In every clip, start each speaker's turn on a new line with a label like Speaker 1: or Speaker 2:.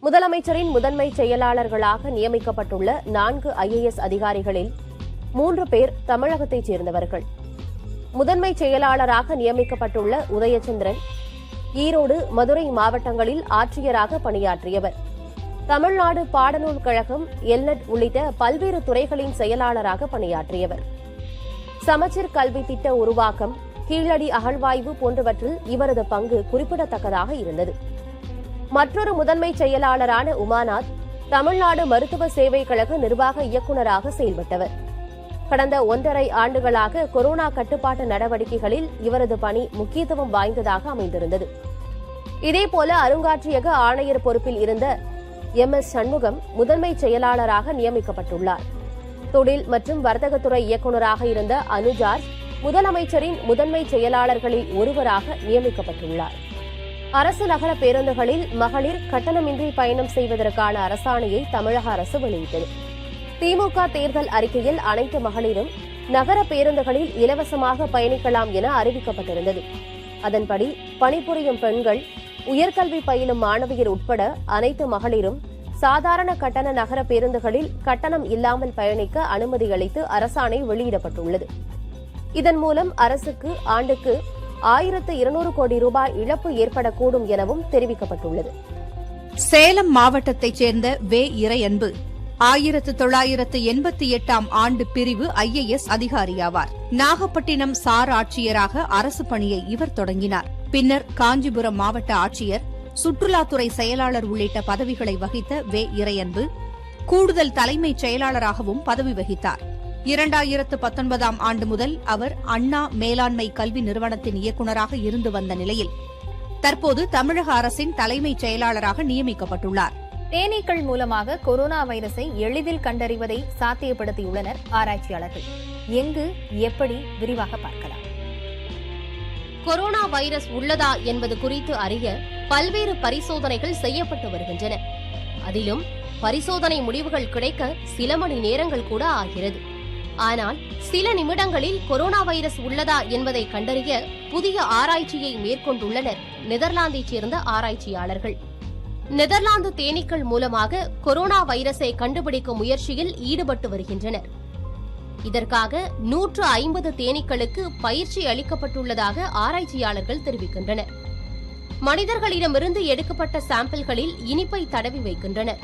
Speaker 1: முதலமைச்சரின் முதன்மை செயலாளர்களாக நியமிக்கப்பட்டுள்ள 4 IAS அதிகாரிகளில் 3 பேர் தமிழகத்தைச் சேர்ந்தவர்கள். முதன்மை செயலாளராக நியமிக்கப்பட்டுள்ள உதயச்சந்திரன் ஈரோடு, மதுரை மாவட்டங்களில் ஆட்சியராக பணியாற்றியவர். தமிழ்நாடு பாடநூல் கழகம், எல்நெட் உள்ளிட்ட பல்வேறு துறைகளின் செயலாளராக பணியாற்றியவர். சமச்சீர் கல்வி திட்ட உருவாக்கம், கீழடி அகழ்வாய்வு போன்றவற்றில் இவரது பங்கு குறிப்பிடத்தக்கதாக இருந்தது. மற்றொரு முதன்மை செயலாளரான உமாநாத் தமிழ்நாடு மருத்துவ சேவை கழக நிர்வாக இயக்குநராக செயல்பட்டவர். கடந்த 1.5 ஆண்டுகளாக கொரோனா கட்டுப்பாட்டு நடவடிக்கைகளில் இவரது பணி முக்கியத்துவம் வாய்ந்ததாக அமைந்திருந்தது. இதேபோல அருங்காட்சியக ஆணையர் பொறுப்பில் இருந்த MS சண்முகம் முதன்மை செயலாளராக நியமிக்கப்பட்டுள்ளார். தொழில் மற்றும் வர்த்தகத்துறை இயக்குநராக இருந்த அனுஜார்ஜ் முதலமைச்சரின் முதன்மை செயலாளர்களில் ஒருவராக நியமிக்கப்பட்டுள்ளார். அரசு நகர பேருந்துகளில் மகளிர் கட்டணமின்றி பயணம் செய்வதற்கான அரசாணையை தமிழக அரசு வெளியிட்டது. திமுக தேர்தல் அறிக்கையில் அனைத்து மகளிரும் நகர பேருந்துகளில் இலவசமாக பயணிக்கலாம் என அறிவிக்கப்பட்டிருந்தது. அதன்படி பணிபுரியும் பெண்கள், உயர்கல்வி பயிலும் மாணவியர் உட்பட அனைத்து மகளிரும் சாதாரண கட்டண நகர பேருந்துகளில் கட்டணம் இல்லாமல் பயணிக்க அனுமதி அளித்து அரசாணை வெளியிடப்பட்டுள்ளது. இதன் மூலம் அரசுக்கு ஆண்டுக்கு 1200 கோடி ரூபாய் இழப்பு ஏற்படக்கூடும் எனவும் தெரிவிக்கப்பட்டுள்ளது.
Speaker 2: சேலம் மாவட்டத்தைச் சேர்ந்த வே. இறையன்பு 1988ஆம் ஆண்டு பிரிவு IAS அதிகாரியாவார். நாகப்பட்டினம் சார் ஆட்சியராக அரசு பணியை இவர் தொடங்கினார். பின்னர் காஞ்சிபுரம் மாவட்ட ஆட்சியர், சுற்றுலாத்துறை செயலாளர் உள்ளிட்ட பதவிகளை வகித்த வே. இறையன்பு கூடுதல் தலைமைச் செயலாளராகவும் பதவி வகித்தார். 2019ஆம் ஆண்டு முதல் அவர் அண்ணா மேலாண்மை கல்வி நிறுவனத்தின் இயக்குநராக இருந்து வந்த நிலையில் தற்போது தமிழக அரசின் தலைமைச் செயலாளராக நியமிக்கப்பட்டுள்ளார்.
Speaker 3: தேனீக்கள் மூலமாக கொரோனா வைரஸை எளிதில் கண்டறிவதை சாத்தியப்படுத்தியுள்ளனர் ஆராய்ச்சியாளர்கள். எங்கு, எப்படி, விரிவாக பார்க்கலாம்.
Speaker 1: கொரோனா வைரஸ் உள்ளதா என்பது குறித்து அறிய பல்வேறு பரிசோதனைகள் செய்யப்பட்டு வருகின்றன. அதிலும் பரிசோதனை முடிவுகள் கிடைக்க சில மணி நேரங்கள் கூட ஆகிறது. ஆனால் சில நிமிடங்களில் கொரோனா வைரஸ் உள்ளதா என்பதை கண்டறிய புதிய ஆராய்ச்சியை மேற்கொண்டுள்ளனர் நெதர்லாந்தைச் சேர்ந்த ஆராய்ச்சியாளர்கள். நெதர்லாந்து தேனீக்கள் மூலமாக கொரோனா வைரஸை கண்டுபிடிக்கும் முயற்சியில் ஈடுபட்டு வருகின்றனர். இதற்காக 150 தேனீக்களுக்கு பயிற்சி அளிக்கப்பட்டுள்ளதாக ஆராய்ச்சியாளர்கள் தெரிவிக்கின்றனர். மனிதர்களிடமிருந்து எடுக்கப்பட்ட சாம்பிள்களில் இனிப்பை தடவி வைக்கின்றனர்.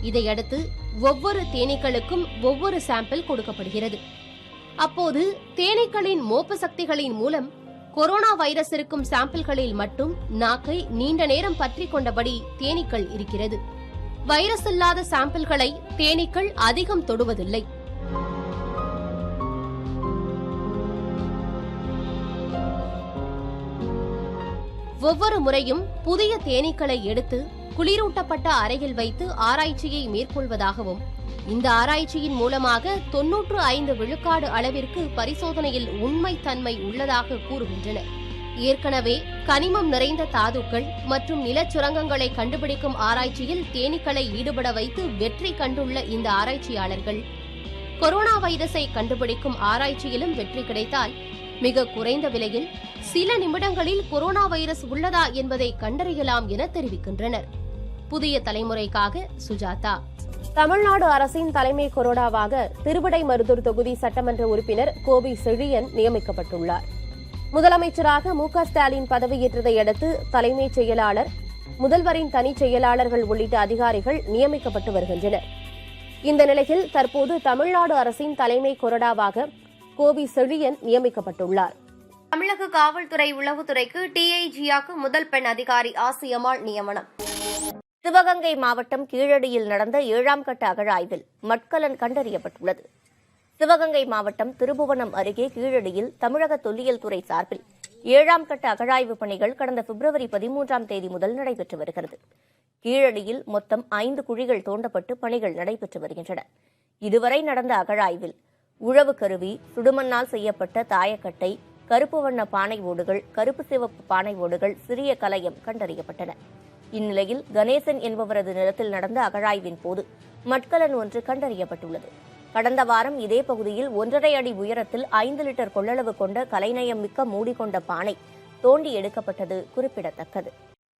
Speaker 1: இதையடுத்து ஒவ்வொரு தேனீக்களுக்கும் ஒவ்வொரு சாம்பிள் கொடுக்கப்படுகிறது. அப்போது தேனீக்களின் மோப்ப சக்திகளின் மூலம் கொரோனா வைரஸ் இருக்கும் சாம்பிள்களில் மட்டும் நாக்கை நீண்ட நேரம் பற்றிக் கொண்டபடி தேனீக்கள் இருக்கிறது. வைரஸ் இல்லாத சாம்பிள்களை தேனீக்கள் அதிகம் தொடுவதில்லை. ஒவ்வொரு முறையும் புதிய தேனீக்களை எடுத்து குளிரூட்டப்பட்ட அறையில் வைத்து ஆராய்ச்சியை மேற்கொள்வதாகவும், இந்த ஆராய்ச்சியின் மூலமாக 95 விழுக்காடு அளவிற்கு பரிசோதனையில் உண்மைத்தன்மை உள்ளதாக கூறுகின்றனர். ஏற்கனவே கனிமம் நிறைந்த தாதுக்கள் மற்றும் நிலச்சுரங்கங்களை கண்டுபிடிக்கும் ஆராய்ச்சியில் தேனீக்களை ஈடுபட வைத்து வெற்றி கண்டுள்ள இந்த ஆராய்ச்சியாளர்கள் கொரோனா வைரஸை கண்டுபிடிக்கும் ஆராய்ச்சியிலும் வெற்றி கிடைத்தால் மிக குறைந்த விலையில் சில நிமிடங்களில் கொரோனா வைரஸ் உள்ளதா என்பதை கண்டறியலாம் என தெரிவிக்கின்றனர். புதிய தலைமுறைக்காக சுஜாதா. தமிழ்நாடு அரசின் தலைமை கொரோனாவாக திருவிடைமருதூர் தொகுதி சட்டமன்ற உறுப்பினர் கோபி செழியன் நியமிக்கப்பட்டுள்ளார். முதலமைச்சராக MK ஸ்டாலின் பதவியேற்றதை அடுத்து தலைமைச் செயலாளர், முதல்வரின் தனிச் செயலாளர்கள் உள்ளிட்ட அதிகாரிகள் நியமிக்கப்பட்டு வருகின்றனர். இந்த நிலையில் தற்போது தமிழ்நாடு அரசின் தலைமை கொறடாவாக கோபி செழியன் நியமிக்கப்பட்டுள்ளார். தமிழக காவல்துறை உளவுத்துறைக்கு டிஐஜியாக முதல் பெண் அதிகாரி ஆசியம்மாள் நியமனம். சிவகங்கை மாவட்டம் கீழடியில் நடந்த 7ஆம் கட்ட அகழாய்வில் மட்கலன் கண்டறியப்பட்டுள்ளது. சிவகங்கை மாவட்டம் திருபுவனம் அருகே கீழடியில் தமிழக தொல்லியல் துறை சார்பில் 7ஆம் கட்ட அகழாய்வு பணிகள் கடந்த பிப்ரவரி 13ஆம் தேதி முதல் நடைபெற்று வருகிறது. கீழடியில் மொத்தம் 5 குழிகள் தோண்டப்பட்டு பணிகள் நடைபெற்று வருகின்றன. இதுவரை நடந்த அகழாய்வில் உழவு கருவி, சுடுமண்ணால் செய்யப்பட்ட தாயக்கட்டை, கருப்பு வண்ண பானை ஓடுகள், கருப்பு சிவப்பு பானை ஓடுகள், சிறிய கலயம் கண்டறியப்பட்டன. இந்நிலையில் கணேசன் என்பவரது நிலத்தில் நடந்த அகழாய்வின் போது மட்கலன் ஒன்று கண்டறியப்பட்டுள்ளது. கடந்த வாரம் இதே பகுதியில் 1.5 அடி உயரத்தில் 5 லிட்டர் கொள்ளளவு கொண்ட கலைநயம் மிக்க மூடிக்கொண்ட பானை தோண்டி எடுக்கப்பட்டது குறிப்பிடத்தக்கது.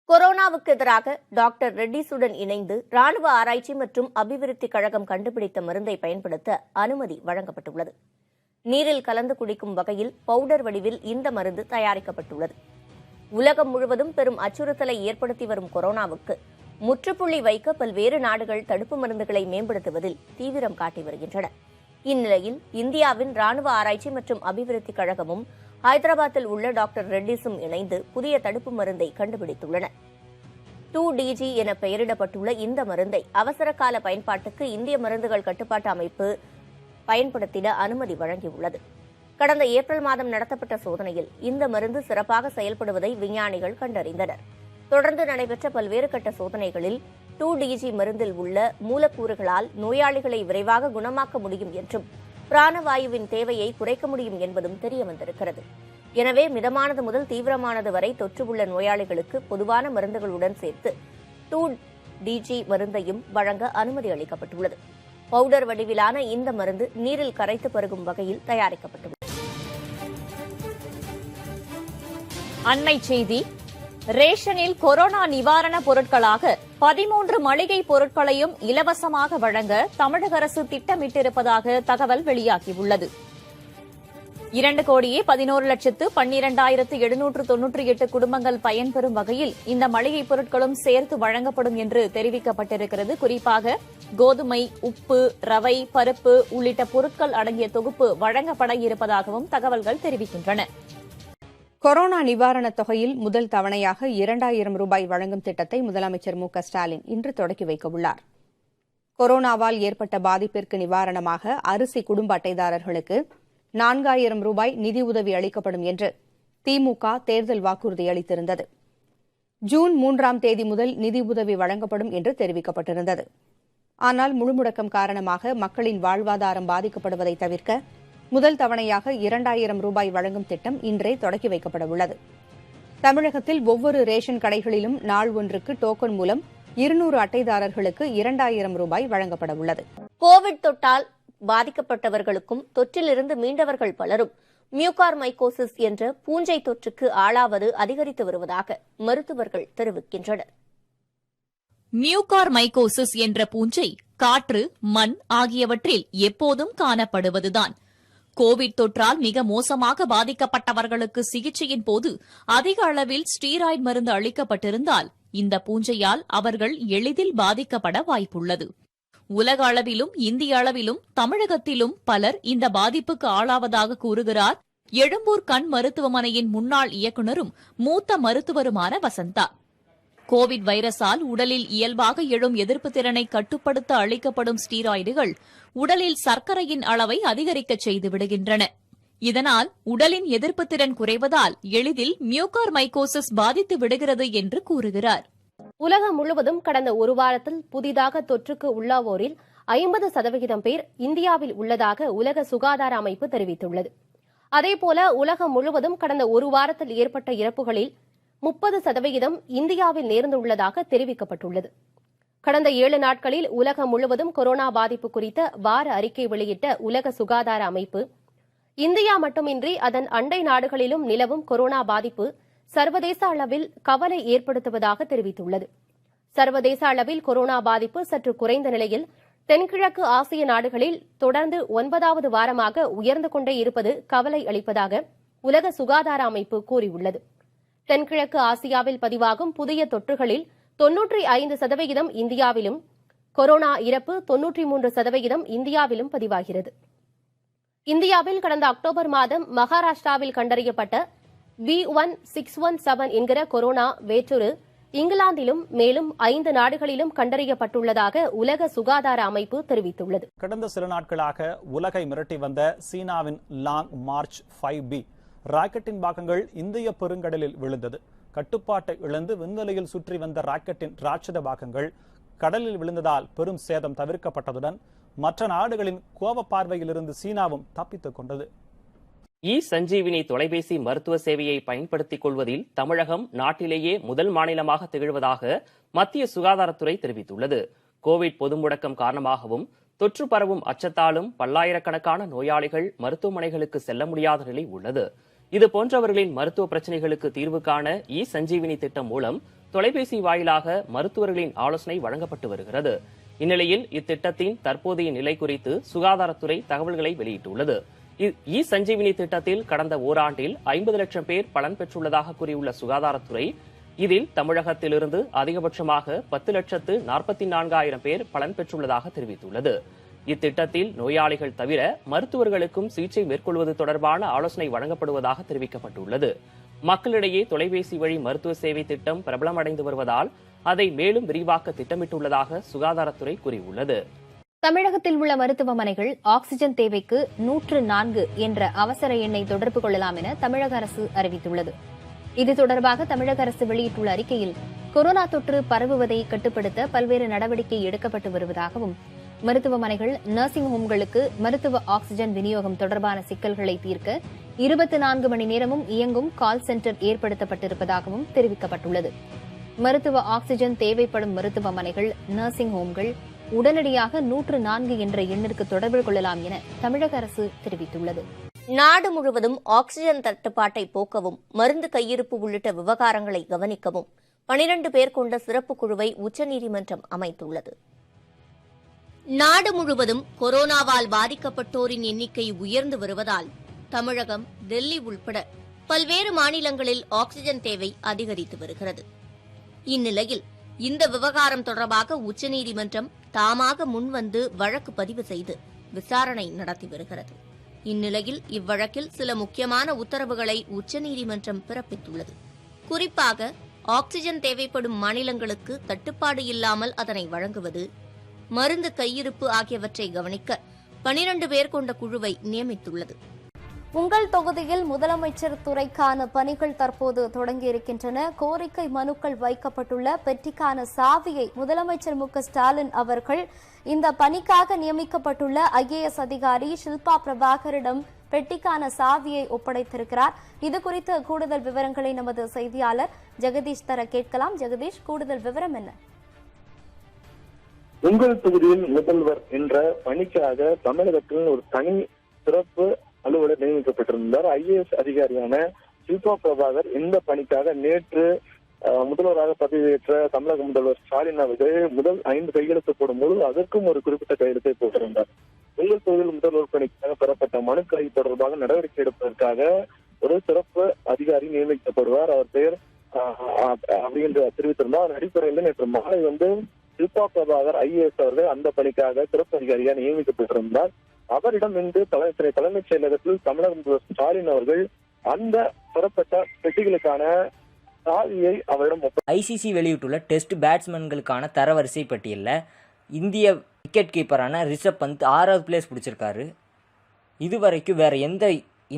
Speaker 4: கொரோனாவுக்கு எதிராக டாக்டர் ரெட்டிஸுடன் இணைந்து ராணுவ ஆராய்ச்சி மற்றும் அபிவிருத்தி கழகம் கண்டுபிடித்த மருந்தை பயன்படுத்த அனுமதி வழங்கப்பட்டுள்ளது. நீரில் கலந்து குடிக்கும் வகையில் பவுடர் வடிவில் இந்த மருந்து தயாரிக்கப்பட்டுள்ளது. உலகம் முழுவதும் பெரும் அச்சுறுத்தலை ஏற்படுத்தி வரும் கொரோனாவுக்கு முற்றுப்புள்ளி வைக்க பல்வேறு நாடுகள் தடுப்பு மருந்துகளை மேம்படுத்துவதில் தீவிரம் காட்டி வருகின்றன. இந்நிலையில் இந்தியாவின் ராணுவ ஆராய்ச்சி மற்றும் அபிவிருத்தி கழகமும் ஹைதராபாத்தில் உள்ள டாக்டர் ரெட்டிஸும் இணைந்து புதிய தடுப்பு மருந்தை கண்டுபிடித்துள்ளனர். 2DG என பெயரிடப்பட்டுள்ள இந்த மருந்தை அவசர கால பயன்பாட்டுக்கு இந்திய மருந்துகள் கட்டுப்பாட்டு அமைப்பு பயன்படுத்திட அனுமதி வழங்கியுள்ளது. கடந்த ஏப்ரல் மாதம் நடத்தப்பட்ட சோதனையில் இந்த மருந்து சிறப்பாக செயல்படுவதை விஞ்ஞானிகள் கண்டறிந்தனர். தொடர்ந்து நடைபெற்ற பல்வேறு கட்ட சோதனைகளில் 2DG மருந்தில் உள்ள மூலக்கூறுகளால் நோயாளிகளை விரைவாக குணமாக்க முடியும் என்றும் பிராணவாயுவின் தேவையை குறைக்க முடியும் என்பதும் தெரியவந்திருக்கிறது. எனவே மிதமானது முதல் தீவிரமானது வரை தொற்று உள்ள நோயாளிகளுக்கு பொதுவான மருந்துகளுடன் சேர்த்து 2DG மருந்தையும் வழங்க அனுமதி அளிக்கப்பட்டுள்ளது. பவுடர் வடிவிலான இந்த மருந்து நீரில் கரைத்து பருகும் வகையில் தயாரிக்கப்பட்டுள்ளது.
Speaker 5: அண்மை செய்தி. ரேஷனில் கொரோனா நிவாரண பொருட்களாக 13 மளிகை பொருட்களையும் இலவசமாக வழங்க தமிழக அரசு திட்டமிட்டிருப்பதாக தகவல் வெளியாகியுள்ளது. 2,11,12,798 குடும்பங்கள் பயன்பெறும் வகையில் இந்த மளிகை பொருட்களும் சேர்த்து வழங்கப்படும் என்று தெரிவிக்கப்பட்டிருக்கிறது. குறிப்பாக கோதுமை, உப்பு, ரவை, பருப்பு உள்ளிட்ட பொருட்கள் அடங்கிய தொகுப்பு வழங்கப்பட இருப்பதாகவும் தகவல்கள் தெரிவிக்கின்றன.
Speaker 2: கொரோனா நிவாரணத் தொகையில் முதல் தவணையாக 2,000 ரூபாய் வழங்கும் திட்டத்தை முதலமைச்சர் மு.க.ஸ்டாலின் இன்று தொடக்கி வைக்கவுள்ளார். கொரோனாவால் ஏற்பட்ட பாதிப்பிற்கு நிவாரணமாக அரிசி குடும்ப அட்டைதாரர்களுக்கு 4,000 ரூபாய் நிதியுதவி அளிக்கப்படும் என்று திமுக தேர்தல் வாக்குறுதி அளித்திருந்தது. ஜூன் 3ஆம் தேதி முதல் நிதியுதவி வழங்கப்படும் என்று தெரிவிக்கப்பட்டிருந்தது. ஆனால் முழுமுடக்கம் காரணமாக மக்களின் வாழ்வாதாரம் பாதிக்கப்படுவதை தவிர்க்க முதல் தவணையாக 2,000 ரூபாய் வழங்கும் திட்டம் இன்றே தொடக்கி வைக்கப்பட உள்ளது. தமிழகத்தில் ஒவ்வொரு ரேஷன் கடைகளிலும் நாள் ஒன்றுக்கு டோக்கன் மூலம் 200 அட்டைதாரர்களுக்கு 2,000 ரூபாய் வழங்கப்பட உள்ளது.
Speaker 4: கோவிட் தொற்றால் பாதிக்கப்பட்டவர்களுக்கும் தொற்றிலிருந்து மீண்டவர்கள் பலரும் மியூகார்மைகோசிஸ் என்ற பூஞ்சை தொற்றுக்கு ஆளாவது அதிகரித்து வருவதாக மருத்துவர்கள் தெரிவிக்கின்றனர்.
Speaker 6: மியூகார்மைகோசிஸ் என்ற பூஞ்சை காற்று, மண் ஆகியவற்றில் எப்போதும் காணப்படுவதுதான். கோவிட் தொற்றால் மிக மோசமாக பாதிக்கப்பட்டவர்களுக்கு சிகிச்சையின் போது அதிக அளவில் ஸ்டீராய்டு மருந்து அளிக்கப்பட்டிருந்தால் இந்த பூஞ்சையால் அவர்கள் எளிதில் பாதிக்கப்பட வாய்ப்புள்ளது. உலக அளவிலும் இந்திய அளவிலும் தமிழகத்திலும் பலர் இந்த பாதிப்புக்கு ஆளாவதாக கூறுகிறார் எழும்பூர் கண் மருத்துவமனையின் முன்னாள் இயக்குநரும் மூத்த மருத்துவருமான வசந்தா. கோவிட் வைரஸால் உடலில் இயல்பாக எழும் எதிர்ப்பு திறனை கட்டுப்படுத்த அளிக்கப்படும் ஸ்டீராய்டுகள் உடலில் சர்க்கரையின் அளவை அதிகரிக்கச் செய்து விடுகின்றன. இதனால் உடலின் எதிர்ப்பு திறன் குறைவதால் எளிதில் மியூகார்மைகோசிஸ் பாதித்து விடுகிறது என்று கூறுகிறார்.
Speaker 1: உலகம் முழுவதும் கடந்த ஒரு வாரத்தில் புதிதாக தொற்றுக்கு உள்ளாவோரில் 50% பேர் இந்தியாவில் உள்ளதாக உலக சுகாதார அமைப்பு தெரிவித்துள்ளது. அதேபோல உலகம் முழுவதும் கடந்த ஒரு வாரத்தில் ஏற்பட்ட இறப்புகளில் 30% இந்தியாவில் நேர்ந்துள்ளதாக தெரிவிக்கப்பட்டுள்ளது. கடந்த 7 நாட்களில் உலகம் முழுவதும் கொரோனா பாதிப்பு குறித்த வார அறிக்கை வெளியிட்ட உலக சுகாதார அமைப்பு, இந்தியா மட்டுமின்றி அதன் அண்டை நாடுகளிலும் நிலவும் கொரோனா பாதிப்பு சர்வதேச அளவில் கவலை ஏற்படுத்துவதாக தெரிவித்துள்ளது. சர்வதேச அளவில் கொரோனா பாதிப்பு சற்று குறைந்த நிலையில் தென்கிழக்கு ஆசிய நாடுகளில் தொடர்ந்து 9வது வாரமாக உயர்ந்து கொண்டே இருப்பது கவலை அளிப்பதாக உலக சுகாதார அமைப்பு கூறியுள்ளது. தென்கிழக்கு ஆசியாவில் பதிவாகும் புதிய தொற்றுகளில் 95% இந்தியாவிலும், கொரோனா இறப்பு 93% இந்தியாவிலும் பதிவாகிறது. இந்தியாவில் கடந்த அக்டோபர் மாதம் மகாராஷ்டிராவில் கண்டறியப்பட்ட B1617 என்கிற கொரோனா வேற்றொரு இங்கிலாந்திலும் மேலும் 5 நாடுகளிலும் கண்டறியப்பட்டுள்ளதாக உலக சுகாதார அமைப்பு தெரிவித்துள்ளது.
Speaker 7: கடந்த சில நாட்களாக உலகை மிரட்டி வந்த சீனாவின் லாங் மார்ச் 5B ராக்கெட்டின் பாகங்கள் இந்திய பெருங்கடலில் விழுந்தது. கட்டுப்பாட்டை இழந்து விண்வெளியில் சுற்றி வந்த ராக்கெட்டின் ராட்சத பாகங்கள் கடலில் விழுந்ததால் பெரும் சேதம் தவிர்க்கப்பட்டதுடன் மற்ற நாடுகளின் கோப பார்வையிலிருந்து சீனாவும் தப்பித்துக் கொண்டது.
Speaker 8: சஞ்சீவினி தொலைபேசி மருத்துவ சேவையை பயன்படுத்திக் கொள்வதில் தமிழகம் நாட்டிலேயே முதல் மாநிலமாக திகழ்வதாக மத்திய சுகாதாரத்துறை தெரிவித்துள்ளது. கோவிட் பொது முடக்கம் காரணமாகவும் தொற்று பரவும் அச்சத்தாலும் பல்லாயிரக்கணக்கான நோயாளிகள் மருத்துவமனைகளுக்கு செல்ல முடியாத நிலை உள்ளது. இது போன்றவர்களின் மருத்துவ பிரச்சனைகளுக்கு தீர்வு காண சஞ்சீவினி திட்டம் மூலம் தொலைபேசி வாயிலாக மருத்துவர்களின் ஆலோசனை வழங்கப்பட்டு வருகிறது. இந்நிலையில் இத்திட்டத்தின் தற்போதைய நிலை குறித்து சுகாதாரத்துறை தகவல்களை வெளியிட்டுள்ளது. இ சஞ்சீவினி திட்டத்தில் கடந்த ஓராண்டில் 50 லட்சம் பேர் பலன் பெற்றுள்ளதாக கூறியுள்ள சுகாதாரத்துறை, இதில் தமிழகத்திலிருந்து அதிகபட்சமாக 10,44,000 பேர் பலன் பெற்றுள்ளதாக தெரிவித்துள்ளது. இத்திட்டத்தில் நோயாளிகள் தவிர மருத்துவர்களுக்கும் சிகிச்சை மேற்கொள்வது தொடர்பான ஆலோசனை வழங்கப்படுவதாக தெரிவிக்கப்பட்டுள்ளது. மக்களிடையே தொலைபேசி வழி மருத்துவ சேவை திட்டம் பிரபலமடைந்து வருவதால் அதை மேலும் விரிவாக்க திட்டமிட்டுள்ளதாக சுகாதாரத்துறை கூறியுள்ளது.
Speaker 3: தமிழகத்தில் உள்ள மருத்துவமனைகள் ஆக்ஸிஜன் தேவைக்கு 104 என்ற அவசர எண்ணை தொடர்பு கொள்ளலாம் என தமிழக அரசு அறிவித்துள்ளது. இது தொடர்பாக தமிழக அரசு வெளியிட்டுள்ள அறிக்கையில், கொரோனா தொற்று பரவுவதை கட்டுப்படுத்த பல்வேறு நடவடிக்கை எடுக்கப்பட்டு வருவதாகவும், மருத்துவமனைகள், நர்சிங் ஹோம்களுக்கு மருத்துவ ஆக்ஸிஜன் விநியோகம் தொடர்பான சிக்கல்களை தீர்க்க 24 மணி நேரமும் இயங்கும் கால் சென்டர் ஏற்படுத்தப்பட்டிருப்பதாகவும் தெரிவிக்கப்பட்டுள்ளது. மருத்துவ ஆக்ஸிஜன் தேவைப்படும் மருத்துவமனைகள், நர்சிங் ஹோம்கள் உடனடியாக 104 என்ற எண்ணிற்கு தொடர்பு கொள்ளலாம் என தமிழக அரசு தெரிவித்துள்ளது.
Speaker 4: நாடு முழுவதும் ஆக்ஸிஜன் தட்டுப்பாட்டை போக்கவும், மருந்து கையிருப்பு உள்ளிட்ட விவகாரங்களை கவனிக்கவும் 12 பேர் கொண்ட சிறப்பு குழுவை உச்சநீதிமன்றம் அமைத்துள்ளது.
Speaker 1: நாடு முழுவதும் கொரோனாவால் பாதிக்கப்பட்டோரின் எண்ணிக்கை உயர்ந்து வருவதால் தமிழகம், டெல்லி உள்பட பல்வேறு மாநிலங்களில் ஆக்ஸிஜன் தேவை அதிகரித்து வருகிறது. இந்நிலையில் இந்த விவகாரம் தொடர்பாக உச்சநீதிமன்றம் தாமாக முன்வந்து வழக்கு பதிவு செய்து விசாரணை நடத்தி வருகிறது. இந்நிலையில் இவ்வழக்கில் சில முக்கியமான உத்தரவுகளை உச்சநீதிமன்றம் பிறப்பித்துள்ளது. குறிப்பாக ஆக்ஸிஜன் தேவைப்படும் மாநிலங்களுக்கு தட்டுப்பாடு இல்லாமல் அதனை வழங்குவது, மருந்து கையிருப்பு ஆகியவற்றை கவனிக்க 12 பேர் கொண்ட குழுவை நியமித்துள்ளது.
Speaker 9: உங்கள் தொகுதியில் முதலமைச்சர் துறைக்கான பணிகள் தற்போது தொடங்கியிருக்கின்றன. கோரிக்கை மனுக்கள் வைக்கப்பட்டுள்ள பெட்டிக்கான சாவியை முதலமைச்சர் மு.க.ஸ்டாலின் அவர்கள் இந்த பணிக்காக நியமிக்கப்பட்டுள்ள IAS அதிகாரி ஷில்பா பிரபாகரிடம் பெட்டிக்கான சாவியை ஒப்படைத்திருக்கிறார். இது குறித்து கூடுதல் விவரங்களை நமது செய்தியாளர் ஜெகதீஷ் தர கேட்கலாம். ஜெகதீஷ், கூடுதல் விவரம் என்ன?
Speaker 10: உங்கள் தொகுதியில் முதல்வர் என்ற பணிக்காக தமிழகத்தில் ஒரு தனி சிறப்பு அலுவலர் நியமிக்கப்பட்டிருந்தார். IAS அதிகாரியான ஷில்பா பிரபாகர் இந்த பணிக்காக நேற்று முதல்வராக பதவியேற்ற தமிழக முதல்வர் ஸ்டாலின் அவர்கள் முதல் 5 கையெழுத்து போடும்போது அதற்கும் ஒரு குறிப்பிட்ட கையெழுத்தை போட்டிருந்தார். உங்கள் தொகுதியில் முதல்வர் பணிக்காக பெறப்பட்ட மனுக்களை தொடர்பாக நடவடிக்கை எடுப்பதற்காக ஒரு சிறப்பு அதிகாரி நியமிக்கப்படுவார். அவர் பெயர் அப்படின்னு தெரிவித்திருந்தார். அதன் அடிப்படையில் நேற்று மாலை ஷில்பா பிரபாகர் IAS அவர்கள் அந்த பணிக்காக சிறப்பு அதிகாரியாக நியமிக்கப்பட்டிருந்தார். அவரிடம் இன்று தலைமைச் செயலகத்தில் தமிழக முதல்வர் ஸ்டாலின் அவர்கள் அந்த பெறப்பட்ட பெட்டிகளுக்கான சாவியை அவரிடம்
Speaker 11: ICC வெளியிட்டுள்ள டெஸ்ட் பேட்ஸ்மேன்களுக்கான தரவரிசை பட்டியலில் இந்திய விக்கெட் கீப்பரான ரிஷப் பந்த் 6வது பிளேஸ் பிடிச்சிருக்காரு. இதுவரைக்கும் வேற எந்த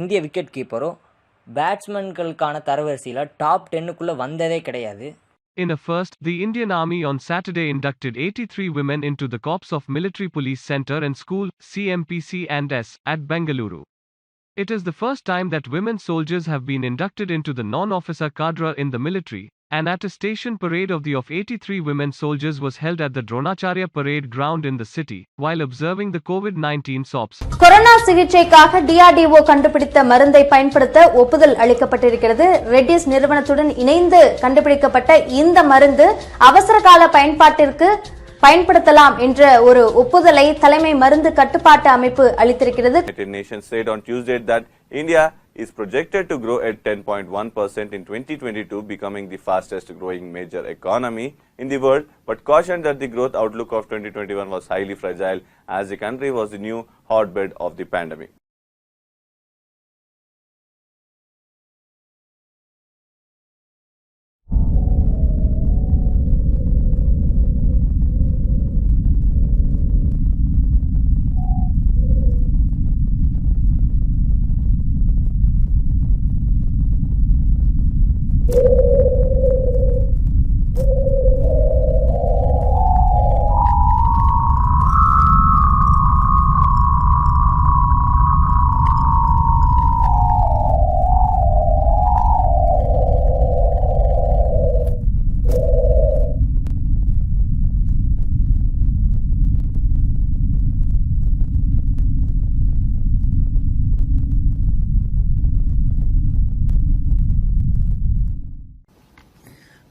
Speaker 11: இந்திய விக்கெட் கீப்பரும் பேட்ஸ்மேன்களுக்கான தரவரிசையில் டாப் 10க்குள்ள வந்ததே கிடையாது.
Speaker 12: In a first, the Indian Army on Saturday inducted 83 women into the Corps of Military Police Center and School, CMPC and S, at Bengaluru. It is the first time that women soldiers have been inducted into the non-officer cadre in the military. An attestation parade of the 83 women soldiers was held at the Dronacharya Parade Ground in the city, while observing the COVID-19 SOPs.
Speaker 9: Corona சிகிச்சைக்காக DRDO கண்டுபிடித்த மருந்தை பயன்படுத்த ஒப்புதல் அளிக்கப்பட்டிருக்கிறது. ரெட்டிஸ் நிறுவனத்துடன் இணைந்து கண்டுபிடிக்கப்பட்ட இந்த மருந்து அவசர கால பயன்பாட்டிற்கு பயன்படுத்தலாம் என்ற ஒரு ஒப்புதலை தலைமை மருந்து கட்டுப்பாட்டு அமைப்பு அளித்திருக்கிறது.
Speaker 13: United Nations said on Tuesday that India is projected to grow at 10.1% in 2022, becoming the fastest growing major economy in the world, but cautioned that the growth outlook of 2021 was highly fragile as the country was the new hotbed of the pandemic.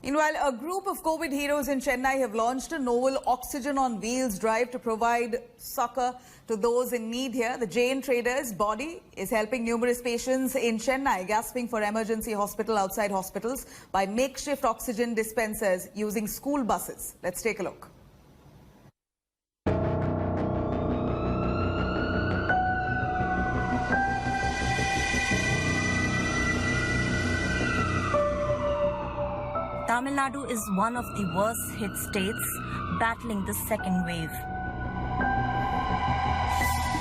Speaker 14: Meanwhile, a group of COVID heroes in Chennai have launched a novel Oxygen on Wheels drive to provide succor to those in need here. The Jain Traders body is helping numerous patients in Chennai gasping for emergency hospital outside hospitals by makeshift oxygen dispensers using school buses. Let's take a look.
Speaker 15: Tamil Nadu is one of the worst hit states battling the second wave.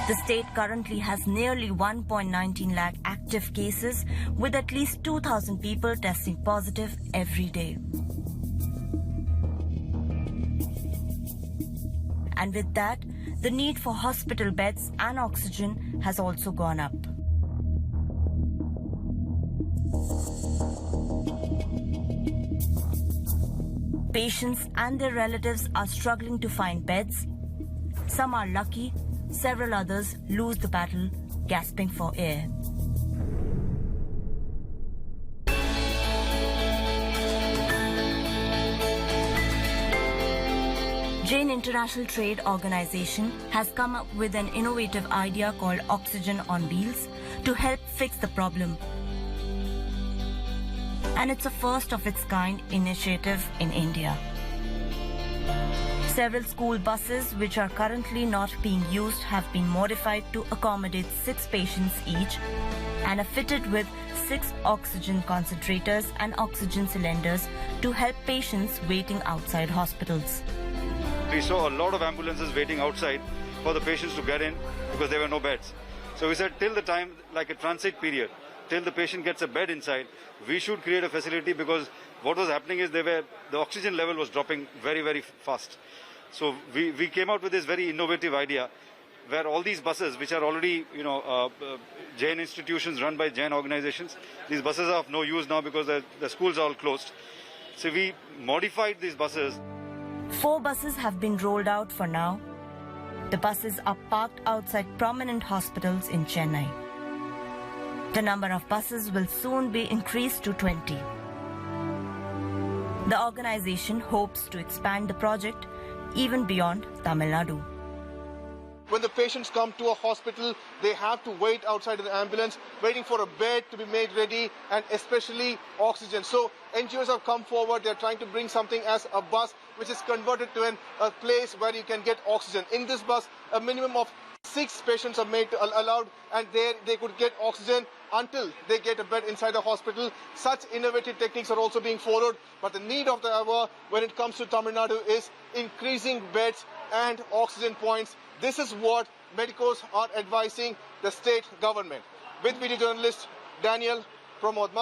Speaker 15: The state currently has nearly 1.19 lakh active cases with at least 2,000 people testing positive every day. And with that, the need for hospital beds and oxygen has also gone up. Patients and their relatives are struggling to find beds. Some are lucky, several others lose the battle, gasping for air. Jain International Trade Organization has come up with an innovative idea called Oxygen on Wheels to help fix the problem. And it's a first of its kind initiative in India. Several school buses which are currently not being used have been modified to accommodate 6 patients each and are fitted with 6 oxygen concentrators and oxygen cylinders to help patients waiting outside hospitals.
Speaker 16: We saw a lot of ambulances waiting outside for the patients to get in because there were no beds. So we said till the time, like a transit period, till the patient gets a bed inside, we should create a facility because what was happening is the oxygen level was dropping very, very fast. So we came out with this very innovative idea where all these buses, which are already, Jain institutions run by Jain organizations, these buses are of no use now because the schools are all closed. So we modified these buses.
Speaker 15: 4 buses have been rolled out for now. The buses are parked outside prominent hospitals in Chennai. The number of buses will soon be increased to 20. The organization hopes to expand the project even beyond Tamil Nadu.
Speaker 17: When the patients come to a hospital, they have to wait outside of the ambulance, waiting for a bed to be made ready and especially oxygen. So NGOs have come forward. They're trying to bring something as a bus which is converted to a place where you can get oxygen. In this bus, a minimum of 6 patients are allowed, and there they could get oxygen until they get a bed inside the hospital. Such innovative techniques are also being followed, but the need of the hour when it comes to Tamil Nadu is increasing beds and oxygen points. This is what medicos are advising the state government. With video journalist Daniel Pramod.